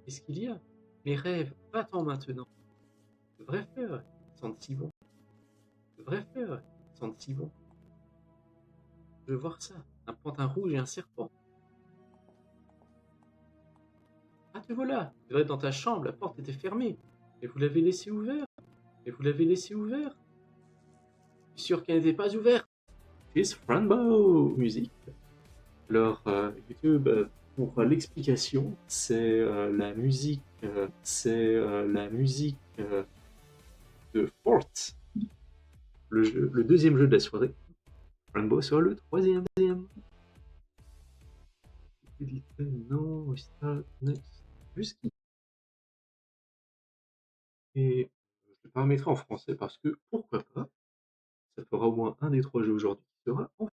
Qu'est-ce qu'il y a? Mes rêves, va-t'en maintenant. De vrais fleurs, ils sentent si bon. De vrais fleurs, ils sentent si bon. Je veux voir ça, un pantin rouge et un serpent. Ah, te voilà! Tu devrais être dans ta chambre, la porte était fermée. Mais vous l'avez laissé ouvert. Mais vous l'avez laissé ouvert. Je suis sûr qu'elle n'était pas ouverte. Chris Franbo Musique. Alors, YouTube, pour l'explication, c'est la musique, de Fort, le deuxième jeu de la soirée. Rainbow sera le troisième. Non, start next. Jusqu'ici. Et je le paramétrer en français parce que pourquoi pas, ça fera au moins un des trois jeux aujourd'hui qui sera en français.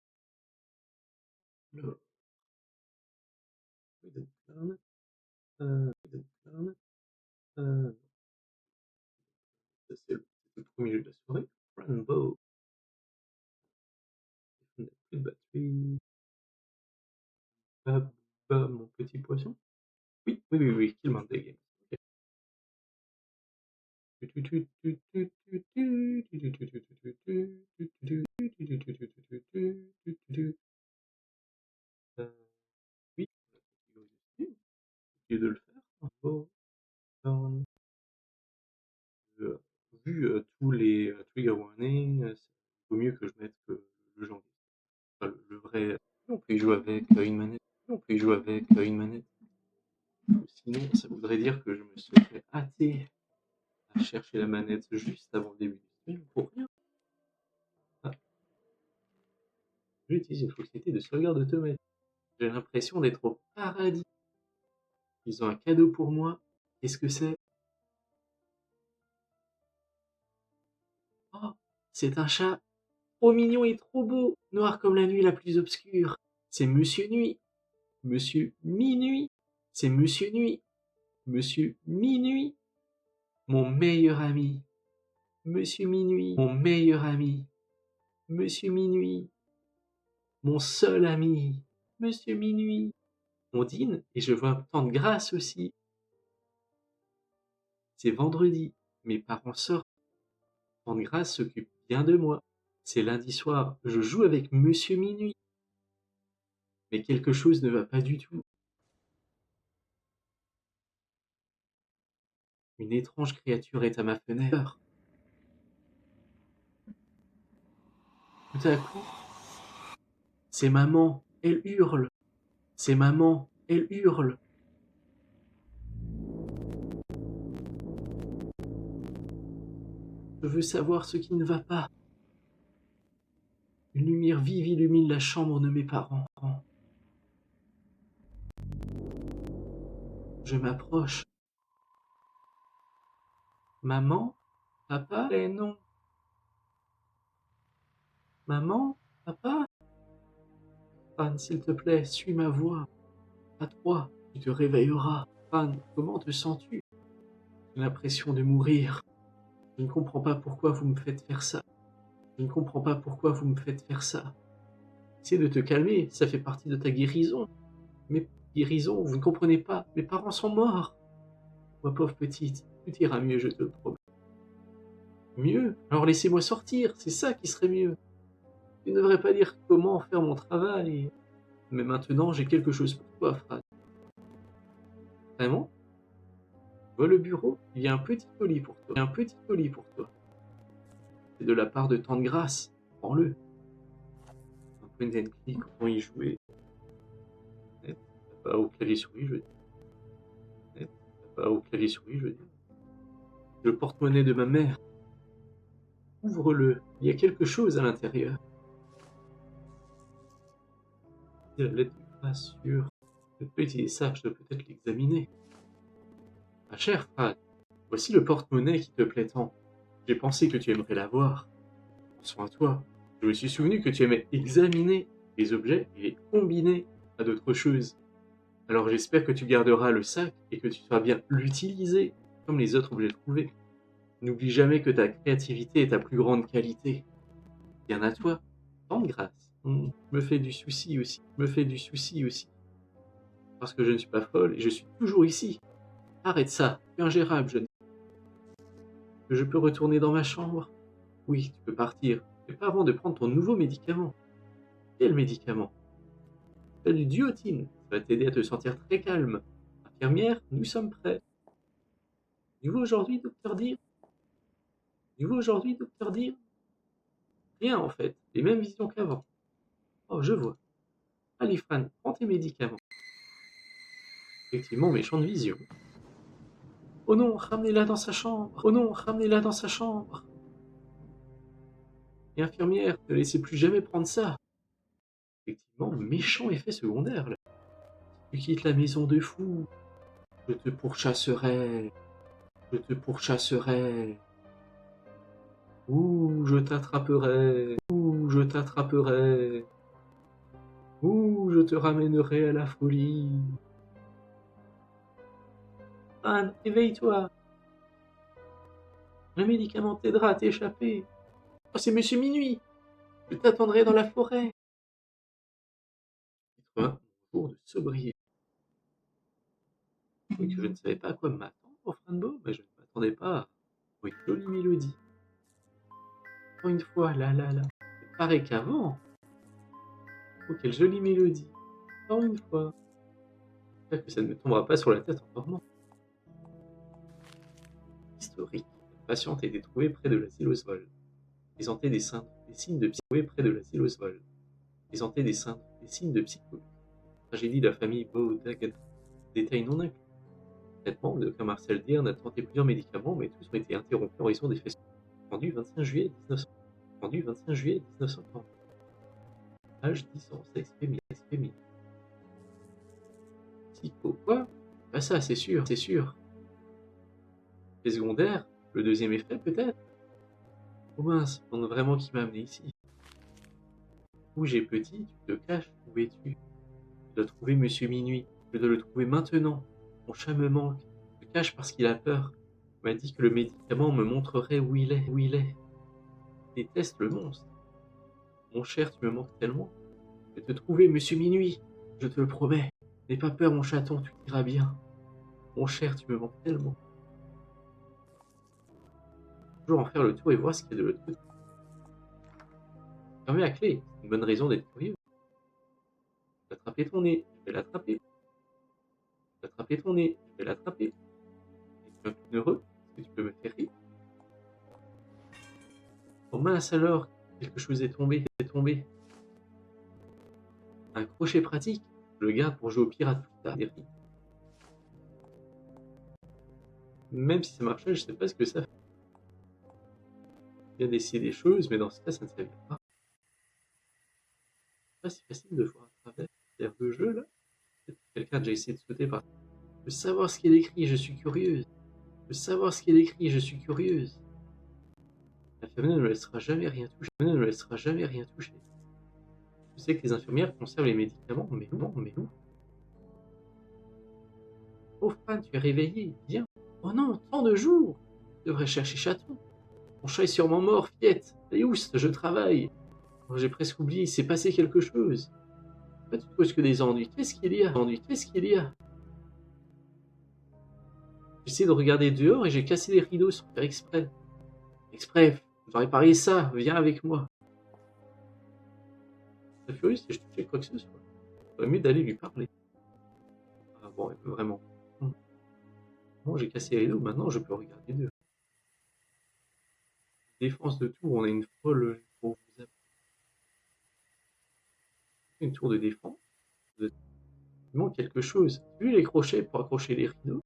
Ça c'est le premier jeu de la soirée. Rainbow. On n'a plus de batterie. Mon petit poisson. Oui, Kill Monday Games. Oui, de le faire. Bon, vu tous les trigger warnings, il vaut mieux que je mette le janvier. Enfin, le vrai. On peut y jouer avec une manette. Sinon, ça voudrait dire que je me serais hâté à chercher la manette juste avant le début du stream pour rien. Ah. J'utilise une fonctionnalité de sauvegarde automatique. J'ai l'impression d'être au paradis. Ils ont un cadeau pour moi. Qu'est-ce que c'est? Oh, c'est un chat trop mignon et trop beau, noir comme la nuit la plus obscure. C'est Monsieur Nuit. Monsieur Minuit. C'est Monsieur Nuit. Monsieur Minuit. Mon meilleur ami. Monsieur Minuit. Mon meilleur ami. Monsieur Minuit. Mon seul ami. Monsieur Minuit. On dîne et je vois tant de grâce aussi. C'est vendredi. Mes parents sortent. Tant de grâce s'occupe bien de moi. C'est lundi soir. Je joue avec Monsieur Minuit. Mais quelque chose ne va pas du tout. Une étrange créature est à ma fenêtre. Tout à coup, c'est maman, elle hurle. C'est maman, elle hurle. Je veux savoir ce qui ne va pas. Une lumière vive illumine la chambre de mes parents. Je m'approche. Maman? Papa? Eh non. Maman? Papa? Fan, s'il te plaît, suis ma voix. À toi, tu te réveilleras. Fan, comment te sens-tu? J'ai l'impression de mourir. Je ne comprends pas pourquoi vous me faites faire ça. Je ne comprends pas pourquoi vous me faites faire ça. Essaie de te calmer, ça fait partie de ta guérison. Mais guérison, vous ne comprenez pas, mes parents sont morts. Ma pauvre petite, tout ira mieux, je te le promets. Mieux? Alors laissez-moi sortir, c'est ça qui serait mieux. Tu ne devrais pas dire comment faire mon travail. Mais maintenant, j'ai quelque chose pour toi, Fran. Vraiment? Vois le bureau, il y a un petit colis pour toi. C'est de la part de Tante Grâce. Prends-le. Un point and click, comment y jouer. Pas au clavier-souris, je veux dire. Pas au clavier-souris, je veux dire. Le porte-monnaie de ma mère. Ouvre-le, il y a quelque chose à l'intérieur. La lettre du grâce sur... Je peux utiliser ça, je dois peut-être l'examiner. Ma chère Fran, voici le porte-monnaie qui te plaît tant. J'ai pensé que tu aimerais l'avoir. Prends soin de toi. Je me suis souvenu que tu aimais examiner les objets et les combiner à d'autres choses. Alors j'espère que tu garderas le sac et que tu sauras bien l'utiliser comme les autres objets trouvés. N'oublie jamais que ta créativité est ta plus grande qualité. Bien à toi, tant de grâce. Me fais du souci aussi. Parce que je ne suis pas folle et je suis toujours ici. Arrête ça, c'est ingérable, jeune. Je peux retourner dans ma chambre? Oui, tu peux partir, mais pas avant de prendre ton nouveau médicament. Quel médicament? Tu as du duotine, ça va t'aider à te sentir très calme. Infirmière, nous sommes prêts. Niveau aujourd'hui, docteur Deer? Niveau aujourd'hui, docteur Deer? Rien en fait, les mêmes visions qu'avant. Oh, je vois. Allez, Fran, prends tes médicaments. Effectivement, méchante vision. Oh non, ramenez-la dans sa chambre. Oh non, ramenez-la dans sa chambre. Et infirmière, ne laissez plus jamais prendre ça. Effectivement, méchant effet secondaire là. Tu quittes la maison de fou. Je te pourchasserai. Je te pourchasserai. Ouh, je t'attraperai. Ouh, je t'attraperai. Ouh, je te ramènerai à la folie. Anne, éveille-toi. Le médicament t'aidera à t'échapper. Oh, c'est Monsieur Minuit. Je t'attendrai dans la forêt. 80 jours de sobriété. Oui, que je ne savais pas à quoi m'attendre pour Franbo, mais je ne m'attendais pas à une jolie mélodie. Encore une fois, là, là, là. C'est pareil qu'avant. Oh, quelle jolie mélodie. Encore une fois. J'espère que ça ne me tombera pas sur la tête encore moins. Historique. Une patiente a été trouvée près de la Silosvol. Présentait des signes de psychose près de la Silosvol. Présentait des signes de psychose. Tragédie de la famille Baudagad. Détails non inclus. Traitement, le docteur Marcel Deer a tenté plusieurs médicaments, mais tous ont été interrompus en raison d'effets secondaires. Rendu 25 juillet 1900. Rendu 25 juillet 1940. Âge 10 ans, sexe féminin. Psycho, quoi? Pas ça, c'est sûr, c'est sûr. Effet secondaire? Le deuxième effet, peut-être? Oh mince, on a vraiment qui m'a amené ici. Où j'ai petit, tu te caches, où es-tu? Je dois trouver Monsieur Minuit, je dois le trouver maintenant. Mon chat me manque, je me cache parce qu'il a peur. Il m'a dit que le médicament me montrerait où il est, où il est. Je déteste le monstre. Mon cher, tu me manques tellement. Je vais te trouver, Monsieur Minuit, je te le promets. N'aie pas peur, mon chaton, tout ira bien. Mon cher, tu me manques tellement. Toujours en faire le tour et voir ce qu'il y a de l'autre côté. Fermez la clé, c'est une bonne raison d'être curieux. Je vais attraper ton nez, je vais l'attraper. Je vais attraper ton nez, je vais l'attraper. Et tu es un peu heureux, est-ce que tu peux me faire rire? Oh mince alors, quelque chose est tombé, est tombé. Un crochet pratique, je le garde pour jouer au pirate plus tard. Même si ça marchait, je sais pas ce que ça fait. Bien d'essayer des choses, mais dans ce cas, ça ne servira pas. C'est pas si facile de voir à travers l'air de jeu là. Quelqu'un a déjà essayé de sauter par. Je veux savoir ce qu'il écrit, je suis curieuse. Je veux savoir ce qu'il écrit, je suis curieuse. L'infirmière ne me laissera jamais rien toucher. Ne me laissera jamais rien toucher. Je sais que les infirmières conservent les médicaments, mais où? Oh Fran, tu es réveillé, viens. Oh non, tant de jours. Je devrais chercher Chaton. Mon chat est sûrement mort, Fiette. Allez, oust, je travaille. Oh, j'ai presque oublié, il s'est passé quelque chose. Pourquoi tu te poses que des ennuis? Qu'est-ce qu'il y a? Qu'est-ce qu'il y a? J'essaie de regarder dehors et j'ai cassé les rideaux sans faire exprès. Exprès, je dois réparer ça, viens avec moi. Je serais furieux si je touchais quoi que ce soit. Il mieux d'aller lui parler. Ah bon, elle peut vraiment. Bon, j'ai cassé les rideaux, maintenant je peux regarder dehors. Défense de tour, on a une folle pour vous appeler. Une tour de défense. Il manque quelque chose. Tu as vu les crochets pour accrocher les rideaux?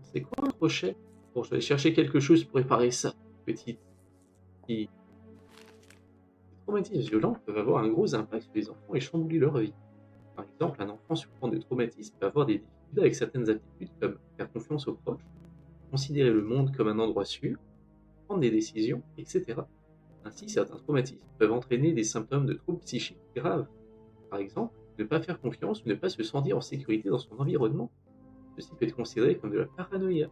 C'est quoi un crochet? Bon, je vais aller chercher quelque chose pour réparer ça, petite. Les traumatismes violents peuvent avoir un gros impact sur les enfants et chambouler leur vie. Par exemple, un enfant souffrant de traumatisme peut avoir des difficultés avec certaines aptitudes comme faire confiance aux proches, considérer le monde comme un endroit sûr, prendre des décisions, etc. Ainsi, certains traumatismes peuvent entraîner des symptômes de troubles psychiques graves. Par exemple, ne pas faire confiance ou ne pas se sentir en sécurité dans son environnement. Ceci peut être considéré comme de la paranoïa.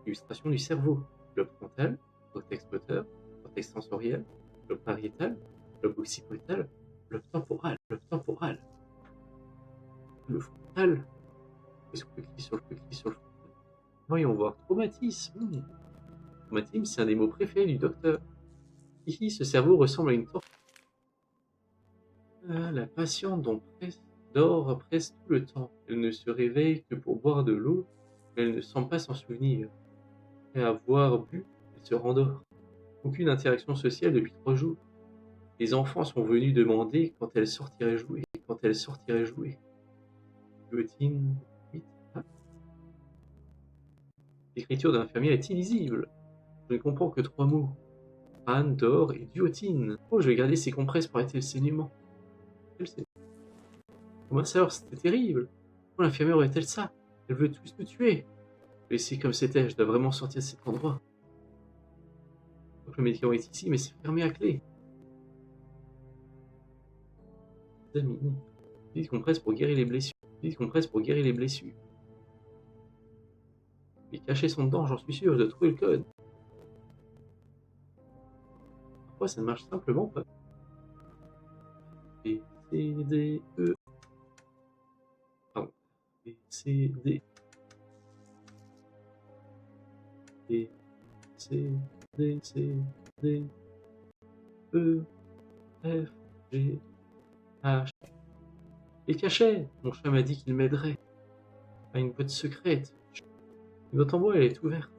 Illustration du cerveau, lobe frontal, cortex moteur, cortex sensoriel, lobe pariétal, lobe occipital, lobe temporal. Le frontal, Sur le clic, sur le clic, sur le... Voyons voir. Traumatisme. Traumatisme, c'est un des mots préférés du docteur. Ici, ce cerveau ressemble à une tortue. La patiente dort presque tout le temps. Elle ne se réveille que pour boire de l'eau, mais elle ne semble pas s'en souvenir. Après avoir bu, elle se rendort. Aucune interaction sociale depuis 3 jours. Les enfants sont venus demander quand elle sortirait jouer. Quand elle sortirait jouer. Guillotine 8. Ah. L'écriture de l'infirmière est illisible. Je ne comprends que 3 mots. Anne, dort et duotine. Oh, je vais garder ces compresses pour arrêter le saignement. Elle sait. Comment ça, c'était terrible. Pourquoi l'infirmière aurait-elle ça? Elle veut tous nous tuer. Laissez comme c'était, je dois vraiment sortir de cet endroit. Donc le médicament est ici, mais c'est fermé à clé. Amis. Petite compresse pour guérir les blessures. Petite compresse pour guérir les blessures. Les cachets sont dedans, j'en suis sûr, je dois trouver le code. Pourquoi ça ne marche simplement pas? B, C, D, E. Pardon. B, C, D. B, C, D, C, D. E, F, G, H. Les cachets! Mon chat m'a dit qu'il m'aiderait. À une boîte secrète. Une boîte en bois, elle est ouverte.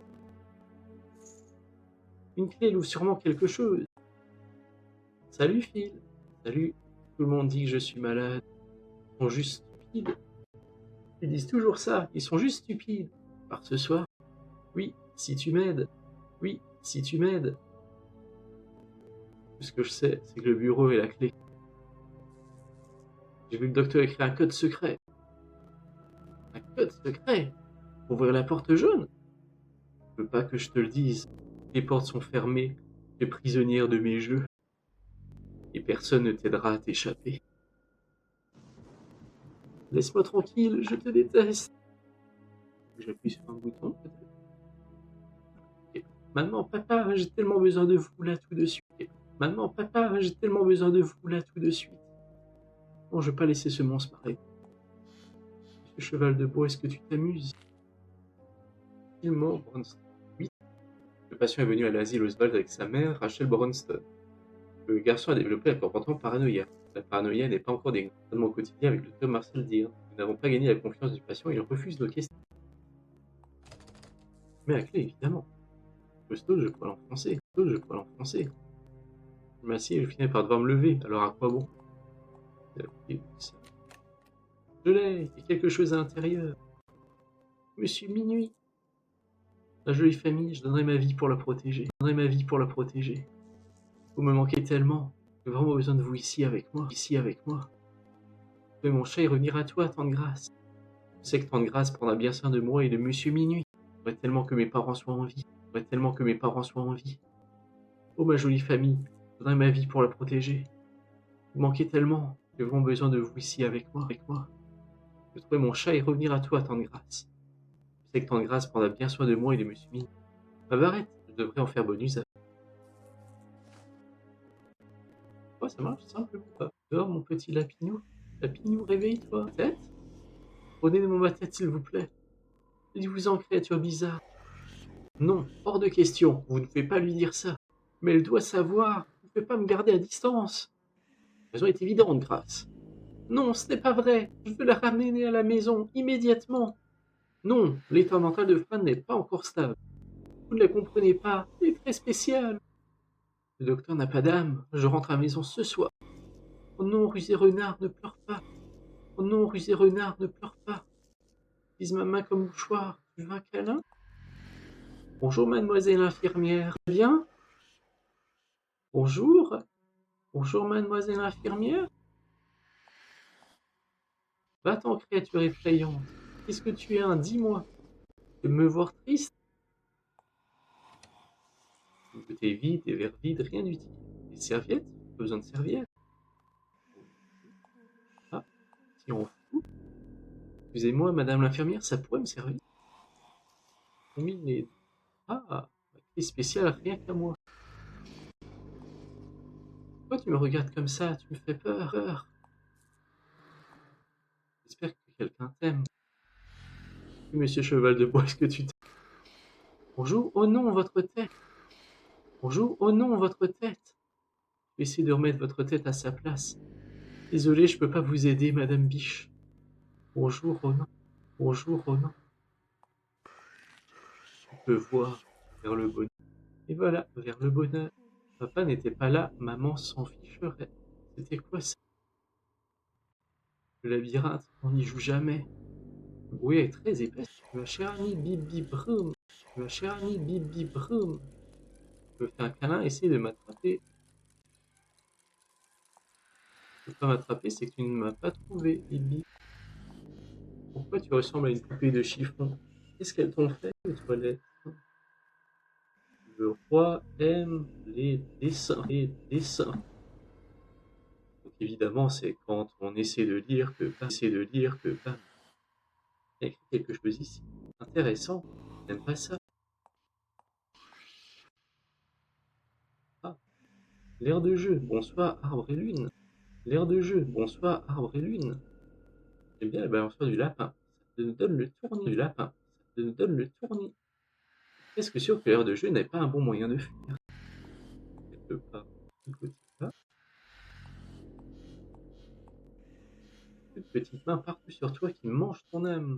Une clé, elle ouvre sûrement quelque chose. Salut Phil. Salut. Tout le monde dit que je suis malade. Ils sont juste stupides. Ils disent toujours ça. Ils sont juste stupides. Par ce soir. Oui, si tu m'aides. Oui, si tu m'aides. Tout ce que je sais, c'est que le bureau est la clé. J'ai vu le docteur écrire un code secret. Un code secret? Pour ouvrir la porte jaune? Je veux pas que je te le dise. Les portes sont fermées. Tu es prisonnière de mes jeux. Et personne ne t'aidera à t'échapper. Laisse-moi tranquille, je te déteste. J'appuie sur un bouton, peut-être. Okay. Maman, papa, j'ai tellement besoin de vous là tout de suite. Okay. Maman, papa, j'ai tellement besoin de vous là tout de suite. Bon, je vais pas laisser ce monstre pareil. Ce cheval de bois, est-ce que tu t'amuses? Tellement, Bronston. Oui. Le patient est venu à l'asile Oswald avec sa mère, Rachel Bronston. Le garçon a développé un comportement paranoïaque. La paranoïa n'est pas encore des comportements au quotidien avec le docteur Marcel Deer. Nous n'avons pas gagné la confiance du patient et il refuse nos questions. Mais à clé, évidemment. Costaud, je pourrais l'enfoncer. Costaud, je pourrais l'enfoncer. Je m'assieds et je finis par devoir me lever. Alors à quoi bon? Je l'ai, il y a quelque chose à l'intérieur. Monsieur Minuit. La jolie famille, je donnerai ma vie pour la protéger. Je donnerai ma vie pour la protéger. Vous me manquez tellement. J'ai vraiment besoin de vous ici avec moi. Ici avec moi. Mais mon chat, il reviendra à toi, Tante Grâce. Je sais que Tante Grâce prendra bien soin de moi et de Monsieur Minuit. J'aimerais tellement que mes parents soient en vie. J'aimerais tellement que mes parents soient en vie. Oh ma jolie famille, je donnerai ma vie pour la protéger. Vous manquez tellement. J'ai vraiment besoin de vous ici avec moi. Je vais trouver mon chat et revenir à toi, Tante Grâce. Je sais que Tante Grâce prendra bien soin de moi et de Monsieur Minuit. Ma barrette, je devrais en faire bon usage. Oh, ça marche simplement pas. Dors, mon petit lapinou. Lapinou, réveille-toi. Tête? Prenez-moi ma tête, s'il vous plaît. Dites-vous-en, créature bizarre. Non, hors de question. Vous ne pouvez pas lui dire ça. Mais elle doit savoir. Vous ne pouvez pas me garder à distance. La raison est évidente, Grâce. Non, ce n'est pas vrai. Je veux la ramener à la maison, immédiatement. Non, l'état mental de Fran n'est pas encore stable. Vous ne la comprenez pas. Elle est très spéciale. Le docteur n'a pas d'âme. Je rentre à la maison ce soir. Oh non, rusé renard, ne pleure pas. Oh non, rusé renard, ne pleure pas. Utilise ma main comme mouchoir. Tu veux un câlin? Bonjour, mademoiselle l'infirmière. Bien? Bonjour? Bonjour, mademoiselle l'infirmière? Va-t'en, créature effrayante. Qu'est-ce que tu es un? Dis-moi. Tu veux me voir triste? Une bouteille vide, des verres vides, rien d'utile. Des serviettes? Pas besoin de serviettes. Ah, si on fout. Excusez-moi, madame l'infirmière, ça pourrait me servir. Combine les... Ah, ma clé spéciale, rien qu'à moi. Pourquoi tu me regardes comme ça? Tu me fais peur. J'espère que quelqu'un t'aime. prie, monsieur Cheval de Bois, est-ce que tu... Bonjour, oh non, votre tête. Bonjour, oh non, votre tête. Essayez de remettre votre tête à sa place. Désolé, je peux pas vous aider, Madame Biche. Bonjour, oh non. Bonjour, oh non. Tu peux voir vers le bonheur. Et voilà, vers le bonheur. Papa n'était pas là, maman s'en ficherait. C'était quoi ça? Le labyrinthe, on n'y joue jamais. Le bruit est très épais. Ma chère amie Bibi Broom. Ma chère amie Bibi Broom. Je me fais un câlin, essaye de m'attraper. Tu peux pas m'attraper, c'est que tu ne m'as pas trouvé, Bibi. Pourquoi tu ressembles à une poupée de chiffon? Qu'est-ce qu'elles t'ont fait, les toilettes? Le roi aime les dessins. Les dessins. Donc évidemment, c'est quand on essaie de lire que bam, il y a écrit quelque chose ici. Intéressant. J'aime pas ça. Ah, l'air de jeu. Bonsoir, arbre et lune. L'air de jeu. Bonsoir, arbre et lune. J'aime bien la balançoire du lapin. Ça nous donne le tournis du lapin. Ça nous donne le tournis. Presque sûr que l'air de jeu n'est pas un bon moyen de fuir. Quelque part. Là. Une petite main partout sur toi qui mange ton âme.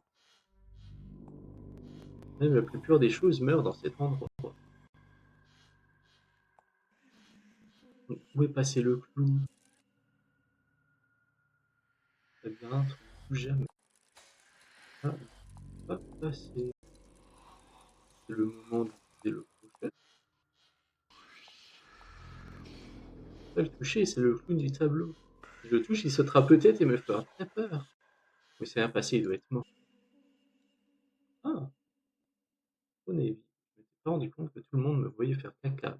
Même la plus pure des choses meurt dans cet endroit. Où est passé le clown? Le labyrinthe, on ne joue jamais. Ah, hop, là c'est le moment de viser le crochet. Pas le toucher, c'est le clown du tableau. Si je le touche, il sautera peut-être et me fera très peur. Mais c'est rien passé, il doit être mort. Ah, on est vite. Je m'étais pas rendu compte que tout le monde me voyait faire caca.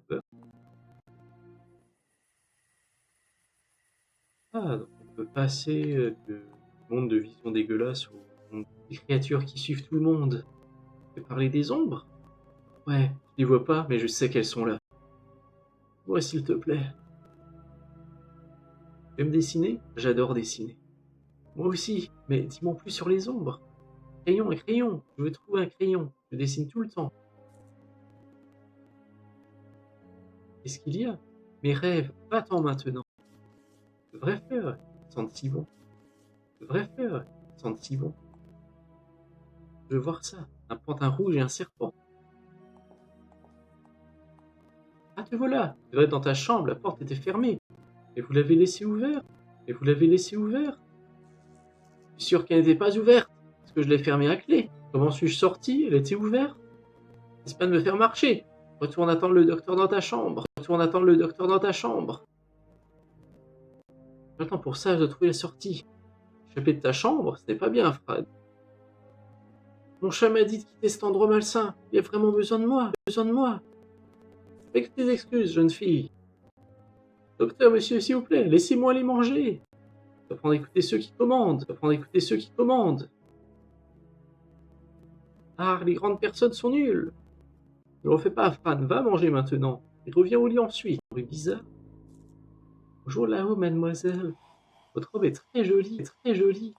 Ah, donc on peut passer du monde de vision dégueulasse au monde des créatures qui suivent tout le monde. On peut parler des ombres? Ouais, je les vois pas, mais je sais qu'elles sont là. Ouais, s'il te plaît. Tu aimes dessiner? J'adore dessiner. Moi aussi, mais dis-moi plus sur les ombres. Crayon et crayon, je veux trouver un crayon. Je dessine tout le temps. Qu'est-ce qu'il y a? Mes rêves, pas-t'en maintenant. De vraies fleurs, ils sentent si bon. De vraies fleurs, ils sentent si bon. Je veux voir ça. Un pantin rouge et un serpent. Ah, te voilà! Tu devrais être dans ta chambre, la porte était fermée. Et vous l'avez laissée ouverte? Et vous l'avez laissée ouverte? Je suis sûr qu'elle n'était pas ouverte, parce que je l'ai fermée à clé. Comment suis-je sorti? Elle était ouverte. C'est pas de me faire marcher. Retourne attendre le docteur dans ta chambre. Retourne attendre le docteur dans ta chambre. Maintenant pour ça, je dois trouver la sortie. Échapper de ta chambre, ce n'est pas bien, Fred. Mon chat m'a dit de quitter cet endroit malsain. Il a vraiment besoin de moi. Besoin de moi. Avec tes excuses, jeune fille. Docteur, monsieur, s'il vous plaît, laissez-moi aller manger. Tu vas apprendre à écouter ceux qui commandent. Tu vas apprendre à écouter ceux qui commandent. Ah, les grandes personnes sont nulles. Ne le refais pas, Fran. Va manger maintenant. Et reviens au lit ensuite. C'est bizarre. Bonjour là-haut, mademoiselle. Votre robe est très jolie, très jolie.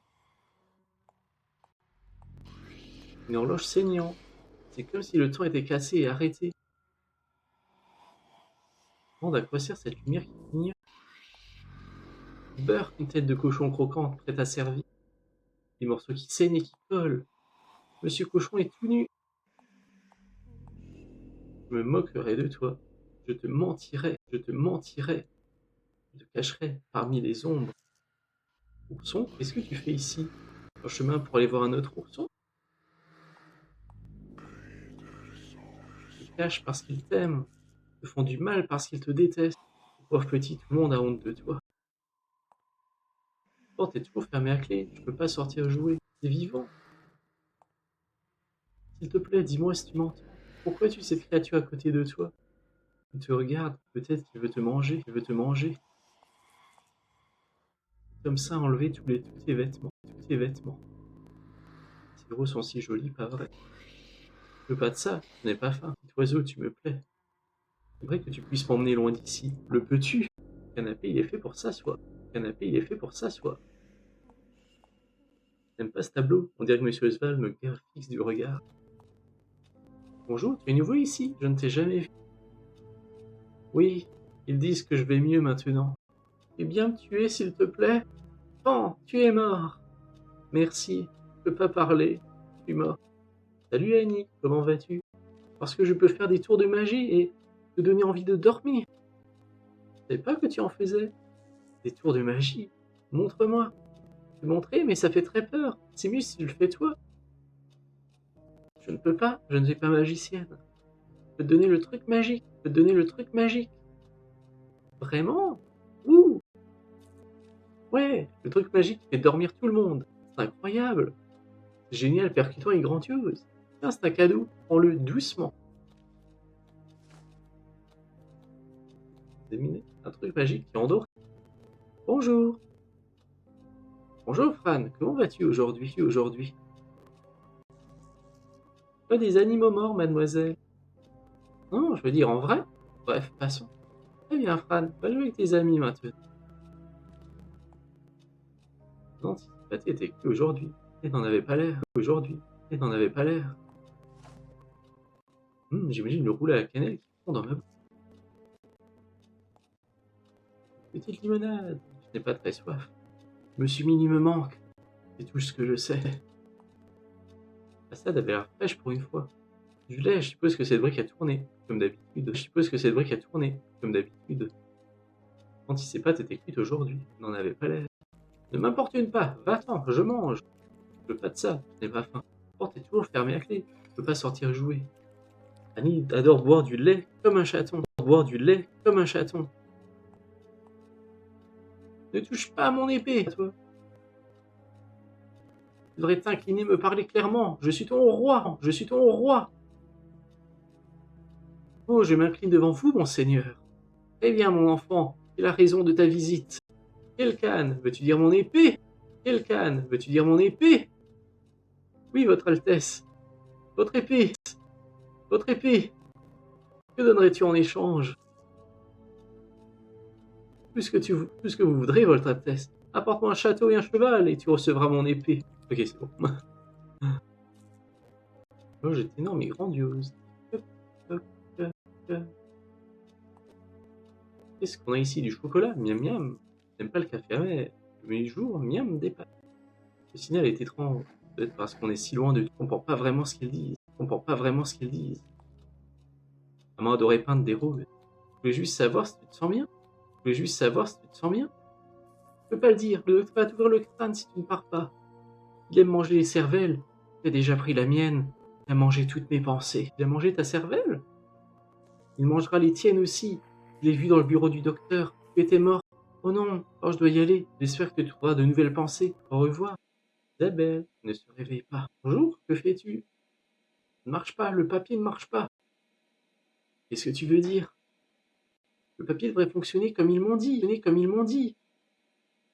Une horloge saignante. C'est comme si le temps était cassé et arrêté. Demande à quoi sert cette lumière qui clignote. Beurre, une tête de cochon croquante prête à servir. Des morceaux qui saignent et qui collent. Monsieur Cochon est tout nu. Je me moquerai de toi. Je te mentirai, je te mentirai. Je te cacherai parmi les ombres. Ourson, qu'est-ce que tu fais ici? Un chemin pour aller voir un autre ourson? Ils te cachent parce qu'ils t'aiment. Ils te font du mal parce qu'ils te détestent. Pauvre petit, tout le monde a honte de toi. La porte est toujours fermée à clé. Tu peux pas sortir jouer. T'es vivant. S'il te plaît, dis-moi si tu m'entends. Pourquoi tu cette créature à côté de toi? Il te regarde. Peut-être qu'il veut te manger. Il veut te manger. Comme ça, enlever tous tes vêtements. Tous tes vêtements. Tes gros sont si jolis, pas vrai? Je veux pas de ça. Je n'ai pas faim. Petit oiseau, tu me plais. J'aimerais que tu puisses m'emmener loin d'ici. Le peux-tu? Le canapé, il est fait pour s'asseoir. Le canapé, il est fait pour s'asseoir. J'aime pas ce tableau. On dirait que Monsieur Oswald me fixe du regard. Bonjour, tu es nouveau ici? Je ne t'ai jamais vu. Oui, ils disent que je vais mieux maintenant. Eh bien me tuer, s'il te plaît? Oh, tu es mort. Merci, je peux pas parler. Je suis mort. Salut Annie, comment vas-tu? Parce que je peux faire des tours de magie et te donner envie de dormir. Je savais pas que tu en faisais. Des tours de magie? Montre-moi. Je vais montrer, mais ça fait très peur. C'est mieux si tu le fais toi. Je ne peux pas, je ne suis pas magicienne. Je peux te donner le truc magique. Je peux te donner le truc magique. Vraiment? Ouh! Ouais, le truc magique qui fait dormir tout le monde. C'est incroyable. C'est génial, percutant et grandiose. Tiens, c'est un cadeau. Prends-le doucement. Un truc magique qui endort. Bonjour. Bonjour Fran, comment vas-tu aujourd'hui? Pas des animaux morts, mademoiselle. Non, je veux dire en vrai. Bref, passons. Très bien, Fran, va jouer avec tes amis maintenant. Non, si cette pâté était cuit aujourd'hui. Elle n'en avait pas l'air. Aujourd'hui. Elle n'en avait pas l'air. J'imagine le roux à la cannelle qui fond dans ma bouche. Petite limonade. Je n'ai pas très soif. Monsieur Mini me manque. C'est tout ce que je sais. La salade avait l'air fraîche pour une fois. Du lait, je suppose que cette brique a tourné, comme d'habitude. Quand il sait pas, t'étais cuite aujourd'hui. Elle n'en avait pas l'air. Ne m'importune pas, va-t'en, je mange. Je veux pas de ça, je n'ai pas faim. La porte est toujours fermée à clé. Je peux pas sortir jouer. Annie adore boire du lait comme un chaton. Ne touche pas à mon épée, toi. Tu devrais t'incliner, me parler clairement. Je suis ton roi. Oh, je m'incline devant vous, mon seigneur. Eh bien, mon enfant, quelle est la raison de ta visite? Quelle canne? Veux-tu dire mon épée? Oui, votre Altesse. Votre épée. Que donnerais-tu en échange? Tout ce que vous voudrez, votre Altesse. Apporte-moi un château et un cheval, et tu recevras mon épée. Ok, c'est bon. Loge est énorme et grandiose. Qu'est-ce qu'on a ici? Du chocolat? Miam miam. J'aime pas le café amer. Mais jour, miam, des pâtes. Le signal est étrange. Peut-être parce qu'on est si loin de tout. On comprend pas vraiment ce qu'ils disent. Maman adorait peindre des roses. Je voulais juste savoir si tu te sens bien. Je peux pas le dire. Le docteur va t'ouvrir le crâne si tu ne pars pas. Il aime manger les cervelles. Il a déjà pris la mienne. Il a mangé toutes mes pensées. Il a mangé ta cervelle? Il mangera les tiennes aussi. Je l'ai vu dans le bureau du docteur. Tu étais mort. Oh non, oh je dois y aller. J'espère que tu trouveras de nouvelles pensées. Au revoir. Isabelle ne se réveille pas. Bonjour, que fais-tu? Ne marche pas, le papier ne marche pas. Qu'est-ce que tu veux dire? Le papier devrait fonctionner comme ils m'ont dit.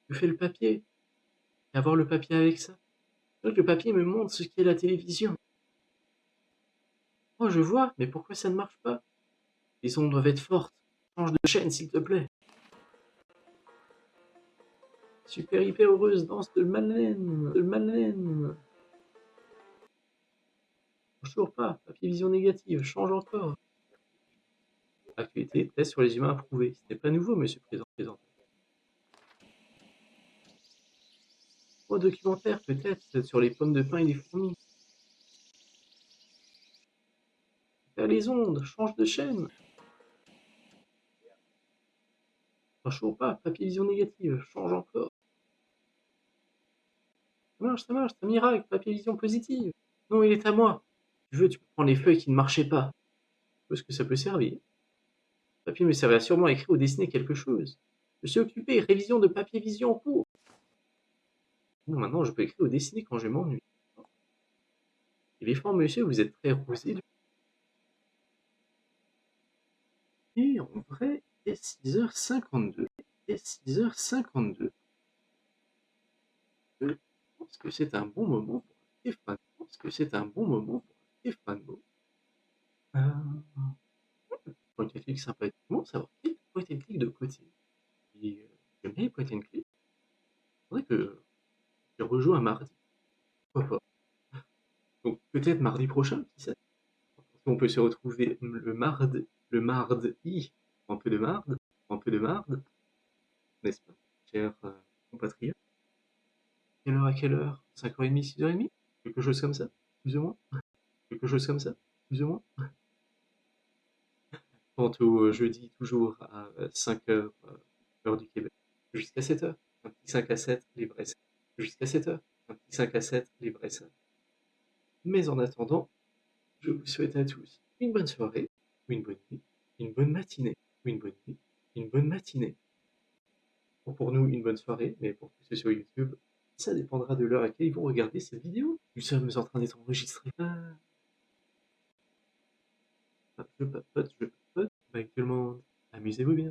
Que fait le papier? Et avoir le papier avec ça. Le papier me montre ce qu'est la télévision. Oh, je vois, mais pourquoi ça ne marche pas? Les ondes doivent être fortes. Change de chaîne, s'il te plaît. Super hyper heureuse danse de Madeleine. Toujours pas. Papier vision négative. Change encore. Activité, test sur les humains approuvés. Ce n'est pas nouveau, monsieur le président. Oh, documentaire, peut-être, sur les pommes de pin et les fourmis. Faire les ondes, change de chaîne. Toujours pas. Papier vision négative. Change encore. Ça marche, c'est un miracle. Papier vision positive. Non, il est à moi. Tu veux, tu peux prendre les feuilles qui ne marchaient pas. Est-ce que ça peut servir? Le papier me servira sûrement à écrire ou dessiner quelque chose. Je suis occupé, révision de papier vision en cours. Bon, maintenant je peux écrire ou dessiner quand je m'ennuie. Éléphant, monsieur, vous êtes très rosé. Et en vrai, il est 6h52. Je pense que c'est un bon moment pour un Stéphano. Point and click sympathique. Comment savoir quel point and click de côté? Et j'aime bien les point and click. C'est vrai que je rejoue un mardi. Pourquoi pas? Donc peut-être mardi prochain, qui sait? On peut se retrouver le mardi, un peu de marde, n'est-ce pas, cher compatriote? À quelle heure? 5h30, 6h30? Quelque chose comme ça, plus ou moins? Quelque chose comme ça, plus ou moins? Quant au jeudi, toujours à 5h, heure du Québec, jusqu'à 7h. Un petit 5 à 7, les vrais ça. Jusqu'à 7h. Un petit 5 à 7, les vrais ça. Mais en attendant, je vous souhaite à tous une bonne soirée, une bonne nuit, une bonne matinée, une bonne nuit, une bonne matinée. Bon, pour nous, une bonne soirée, mais pour tous ceux sur YouTube, ça dépendra de l'heure à laquelle ils vont regarder cette vidéo. Nous sommes en train d'être enregistrés. Je papote, avec tout le monde. Amusez-vous bien.